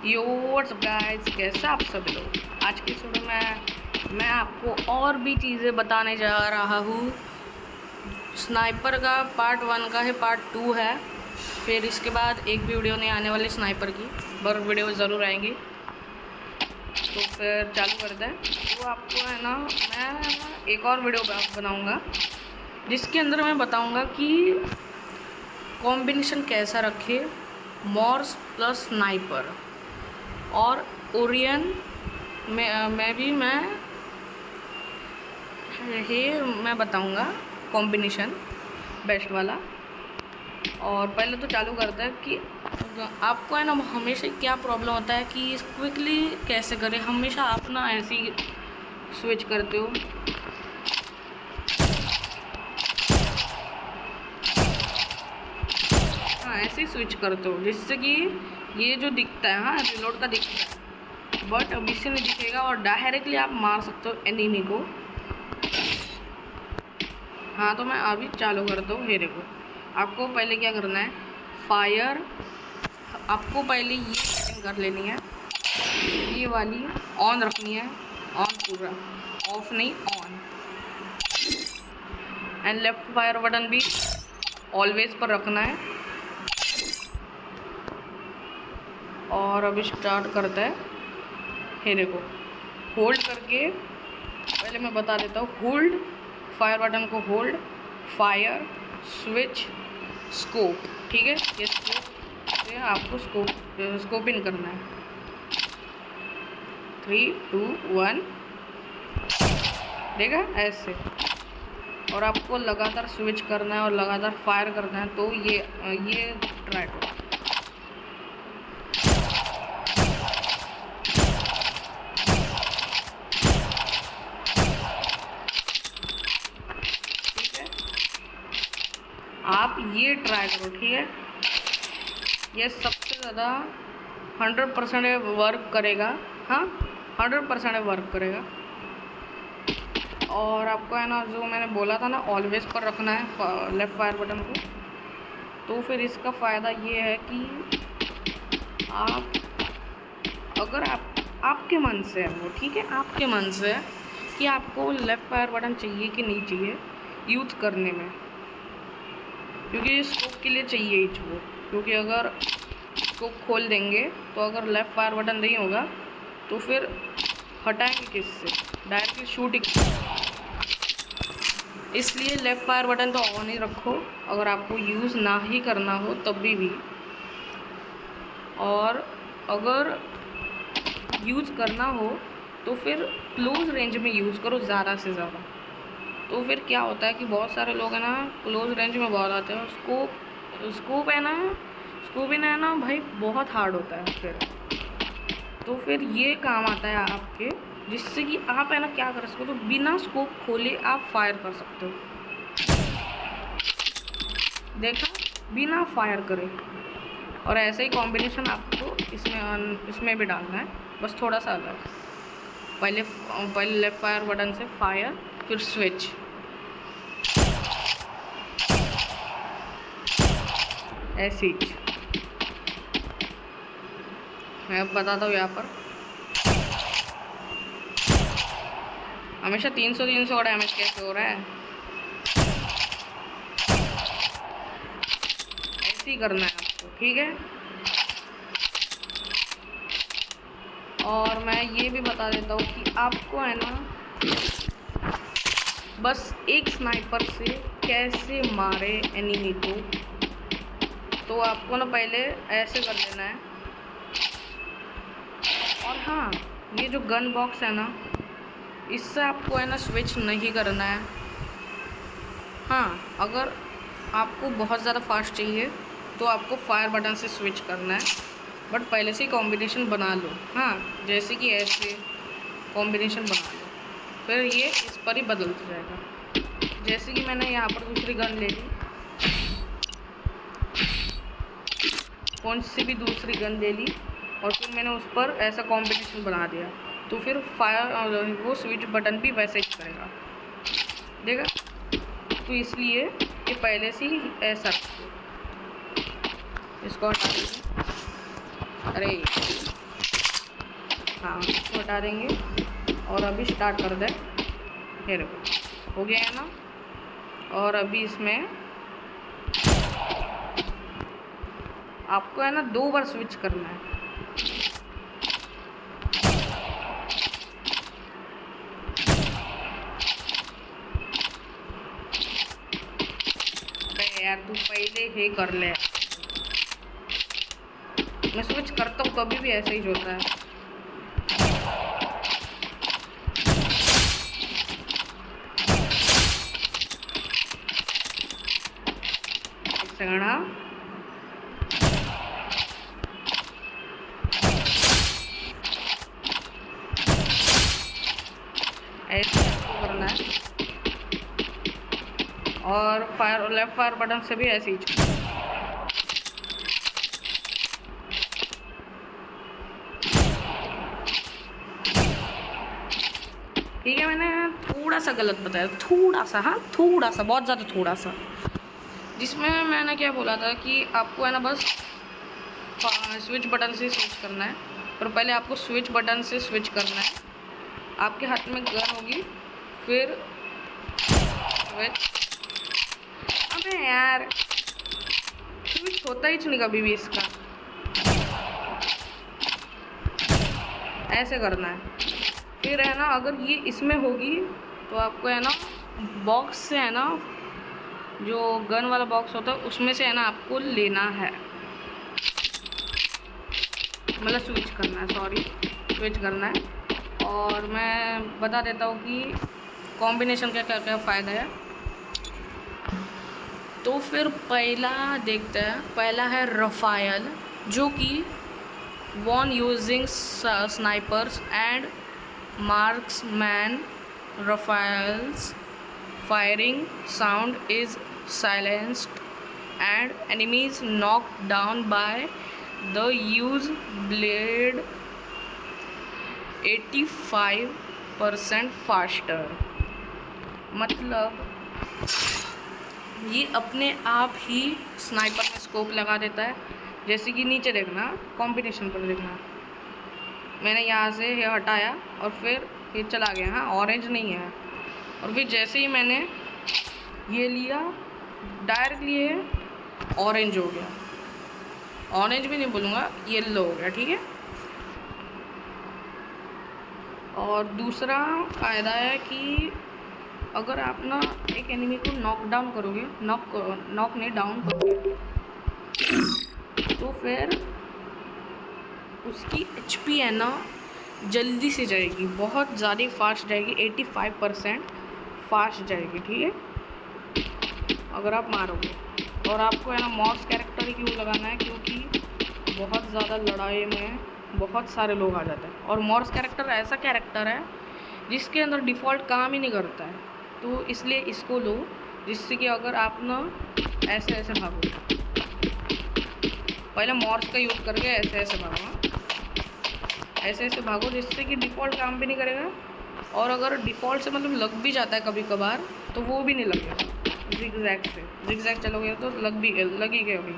यो WhatsApp guys, कैसे आप सभी लोग। आज की वीडियो में मैं आपको और भी चीज़ें बताने जा रहा हूँ। स्नाइपर का पार्ट 1 का है, पार्ट 2 है। फिर इसके बाद एक भी वीडियो नहीं आने वाली स्नाइपर की, पर वीडियो ज़रूर आएंगी। तो फिर चालू करते हैं। तो आपको है ना, मैं एक और वीडियो बनाऊँगा जिसके अंदर मैं बताऊँगा कि कॉम्बिनेशन कैसा रखे मॉर्स प्लस स्नाइपर और ओरियन में भी मैं बताऊंगा कॉम्बिनेशन बेस्ट वाला। और पहले तो चालू करते हैं कि आपको है ना हमेशा क्या प्रॉब्लम होता है कि क्विकली कैसे करें। हमेशा आप ना ऐसे ही स्विच करते हो, हाँ ऐसे ही स्विच करते हो जिससे कि ये जो दिखता है, हाँ रिलोड का दिखता है, बट अब इससे नहीं दिखेगा और डायरेक्टली आप मार सकते हो एनिमी को। हाँ तो मैं अभी चालू करता हूँ। ये देखो, आपको पहले क्या करना है, फायर आपको पहले ये सेटिंग कर लेनी है, ये वाली ऑन रखनी है, ऑन पूरा, ऑफ नहीं on. And left fire button भी ऑलवेज पर रखना है। और अभी स्टार्ट करता है। ये देखो, होल्ड करके, पहले मैं बता देता हूँ, होल्ड फायर बटन को, होल्ड फायर स्विच स्कोप, ठीक है। ये स्कोप से आपको स्कोप इन करना है। 3 2 1 देखा ऐसे। और आपको लगातार स्विच करना है और लगातार फायर करना है। तो ये ट्राई करो। आप ये ट्राई करो, ठीक है। ये सबसे ज़्यादा 100% वर्क करेगा, हाँ 100% वर्क करेगा। और आपको है ना, जो मैंने बोला था ना, ऑलवेज पर रखना है लेफ़्ट फायर बटन को। तो फिर इसका फ़ायदा ये है कि अगर आपके मन से है वो, ठीक है, आपके मन से है कि आपको लेफ़्ट फायर बटन चाहिए कि नहीं चाहिए यूज़ करने में, क्योंकि स्कोप के लिए चाहिए ही वो। क्योंकि अगर स्कोप खोल देंगे तो अगर लेफ़्ट फायर बटन नहीं होगा तो फिर हटाएंगे किससे, डायरेक्टली शूट ही। इसलिए लेफ़्ट फायर बटन तो ऑन ही रखो अगर आपको यूज़ ना ही करना हो तब भी। और अगर यूज़ करना हो तो फिर क्लोज रेंज में यूज़ करो ज़्यादा से ज़्यादा। तो फिर क्या होता है कि बहुत सारे लोग हैं ना क्लोज रेंज में बहुत आते हैं। स्कोप है ना भाई, बहुत हार्ड होता है फिर। तो फिर ये काम आता है आपके, जिससे कि आप है ना क्या कर सकते हो, तो बिना स्कोप खोले आप फायर कर सकते हो। देखा, बिना फायर करे। और ऐसे ही कॉम्बिनेशन आपको इसमें भी डालना है, बस थोड़ा सा अलग। पहले लेफ़्ट फायर बटन से फायर, फिर स्विच, ऐसे ही। मैं अब बताता हूँ यहाँ पर। हमेशा 300 का डैमेज कैसे हो रहा है, ऐसे ही करना है आपको, ठीक है। और मैं ये भी बता देता हूँ कि आपको है ना बस एक स्नाइपर से कैसे मारे एनिमी को। तो आपको ना पहले ऐसे कर लेना है। और हाँ, ये जो गन बॉक्स है ना, इससे आपको है ना स्विच नहीं करना है। हाँ, अगर आपको बहुत ज़्यादा फास्ट चाहिए तो आपको फायर बटन से स्विच करना है, बट पहले से ही कॉम्बिनेशन बना लो। हाँ, जैसे कि ऐसे कॉम्बिनेशन बना लो, फिर ये इस पर ही बदलता जाएगा। जैसे कि मैंने यहाँ पर दूसरी गन ले ली, कौन सी भी दूसरी गन ले ली, और फिर मैंने उस पर ऐसा कॉम्बिनेशन बना दिया। तो फिर फायर वो स्विच बटन भी वैसे ही करेगा, देखा। तो इसलिए ये पहले से ही ऐसा, इसको हटा दीजिए। अरे हाँ, इसको हटा देंगे और अभी स्टार्ट कर दे। ये देखो हो गया है ना। और अभी इसमें आपको है ना 2 बार स्विच करना है। अबे यार तू पहले ही कर ले। मैं स्विच करता हूँ कभी भी ऐसा ही होता है। एक सेकंड। हाँ, ऐसे करना है। और फायर लेफ्ट फायर बटन से भी ऐसे ही। ठीक है, मैंने थोड़ा सा गलत बताया, थोड़ा सा। हाँ, थोड़ा सा, बहुत ज़्यादा थोड़ा सा। जिसमें मैंने क्या बोला था कि आपको है ना बस स्विच बटन से स्विच करना है। पर पहले आपको स्विच बटन से स्विच करना है। आपके हाथ में गन होगी, फिर स्विच। अबे यार स्विच होता ही नहीं कभी भी इसका। ऐसे करना है। फिर है ना, अगर ये इसमें होगी तो आपको है ना बॉक्स से है ना, जो गन वाला बॉक्स होता है उसमें से है ना आपको लेना है, मतलब स्विच करना है, सॉरी स्विच करना है। और मैं बता देता हूँ कि कॉम्बिनेशन का क्या क्या फ़ायदा है। तो फिर पहला देखते हैं। पहला है रफायल, जो कि won using snipers and marksman. Rifles firing sound is silenced and enemies knocked down by the use blade 85% faster. मतलब ये अपने आप ही स्नाइपर में स्कोप लगा देता है। जैसे कि नीचे देखना, कॉम्बिनेशन पर देखना, मैंने यहाँ से ये हटाया और फिर ये चला गया। हाँ, ऑरेंज नहीं है। और फिर जैसे ही मैंने ये लिया, डायरेक्टली ये ऑरेंज हो गया। ऑरेंज भी नहीं बोलूँगा, येलो हो गया। ठीक है। और दूसरा फ़ायदा है कि अगर आप ना एक एनिमी को नॉक डाउन करोगे, नॉक नहीं डाउन करोगे, तो फिर उसकी HP है ना जल्दी से जाएगी, बहुत ज़्यादा फास्ट जाएगी, 85% फास्ट जाएगी। ठीक है, अगर आप मारोगे। और आपको है ना मॉर्स कैरेक्टर ही क्यों लगाना है, क्योंकि बहुत ज़्यादा लड़ाई में बहुत सारे लोग आ जाते हैं। और मॉर्स कैरेक्टर ऐसा कैरेक्टर है जिसके अंदर डिफ़ॉल्ट काम ही नहीं करता है, तो इसलिए इसको लो, जिससे कि अगर आप ना ऐसे ऐसे भागो, पहले मॉर्स का यूज़ करके ऐसे ऐसे भागो, ऐसे ऐसे भागो, जिससे कि डिफ़ॉल्ट काम भी नहीं करेगा। और अगर डिफ़ॉल्ट से मतलब लग भी जाता है कभी कभार, तो वो भी नहीं लगेगा। जिगजैग चलोगे तो लगी गई अभी।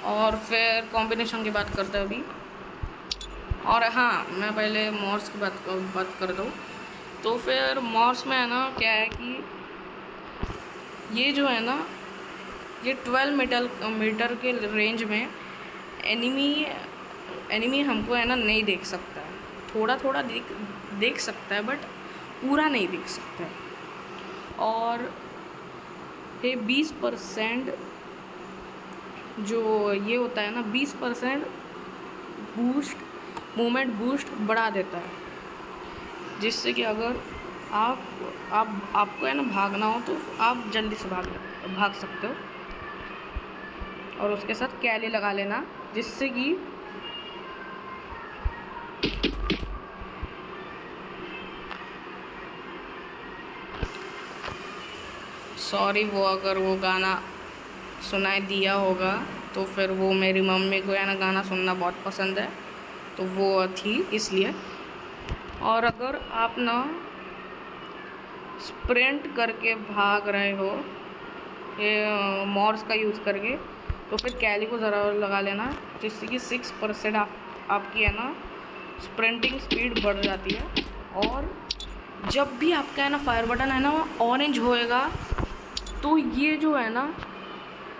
और फिर कॉम्बिनेशन की बात करते हैं अभी। और हाँ, मैं पहले मॉर्स की बात कर दूँ। तो फिर मॉर्स में है ना क्या है कि ये जो है ना, ये 12 मीटर के रेंज में एनिमी हमको है ना नहीं देख सकता है। थोड़ा थोड़ा देख सकता है, बट पूरा नहीं देख सकता है। और ये 20% जो ये होता है ना, 20% मूवमेंट बूस्ट बढ़ा देता है, जिससे कि अगर आपको है ना भागना हो तो आप जल्दी से भाग सकते हो। और उसके साथ कैली लगा लेना, जिससे कि सॉरी वो अगर वो गाना सुनाई दिया होगा तो फिर वो मेरी मम्मी को है ना गाना सुनना बहुत पसंद है, तो वो थी इसलिए। और अगर आप ना स्प्रिंट करके भाग रहे हो ये मॉर्स का यूज़ करके, तो फिर कैली को ज़रा लगा लेना, जिससे कि 6% आपकी है ना स्प्रिंटिंग स्पीड बढ़ जाती है। और जब भी आपका है ना फायर बटन है ना ऑरेंज होएगा तो ये जो है ना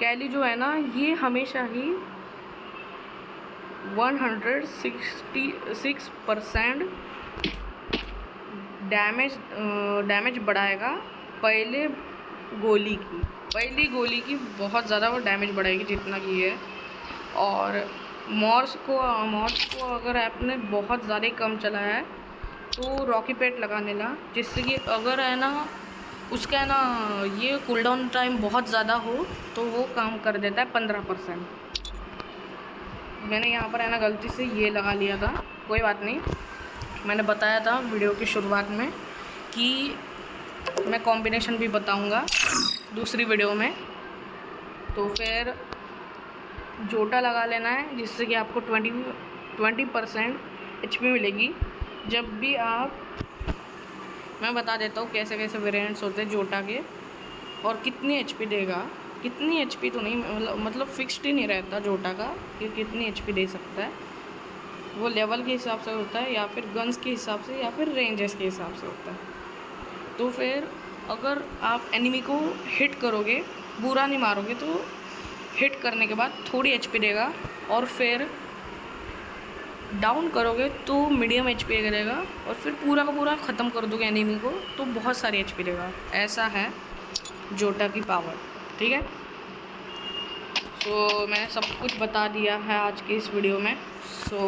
कैली जो है ना ये हमेशा ही 166% डैमेज बढ़ाएगा पहली गोली की बहुत ज़्यादा वो डैमेज बढ़ाएगी जितना की है। और मॉर्स को अगर आपने बहुत ज़्यादा कम चलाया है तो रॉकी पैड लगा लेना, जिससे कि अगर है ना उसका है ना ये कूलडाउन टाइम बहुत ज़्यादा हो तो वो काम कर देता है 15%। मैंने यहाँ पर है ना गलती से ये लगा लिया था, कोई बात नहीं। मैंने बताया था वीडियो की शुरुआत में कि मैं कॉम्बिनेशन भी बताऊँगा दूसरी वीडियो में। तो फिर जोटा लगा लेना है, जिससे कि आपको 20% HP मिलेगी। जब भी आप, मैं बता देता हूँ कैसे कैसे वेरिएंट्स होते हैं जोटा के और कितनी HP देगा। कितनी HP तो नहीं, मतलब फिक्स्ड ही नहीं रहता जोटा का कि कितनी HP दे सकता है। वो लेवल के हिसाब से होता है या फिर गन्स के हिसाब से या फिर रेंजेस के हिसाब से होता है। तो फिर अगर आप एनिमी को हिट करोगे, बुरा नहीं मारोगे, तो हिट करने के बाद थोड़ी HP देगा और फिर डाउन करोगे तो मीडियम HP करेगा और फिर पूरा का पूरा ख़त्म कर दोगे एनिमी को तो बहुत सारी HP देगा। ऐसा है जोटा की पावर, ठीक है। सो मैंने सब कुछ बता दिया है आज की इस वीडियो में। So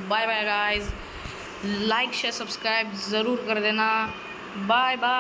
bye bye guys, like share subscribe ज़रूर कर देना। Bye bye.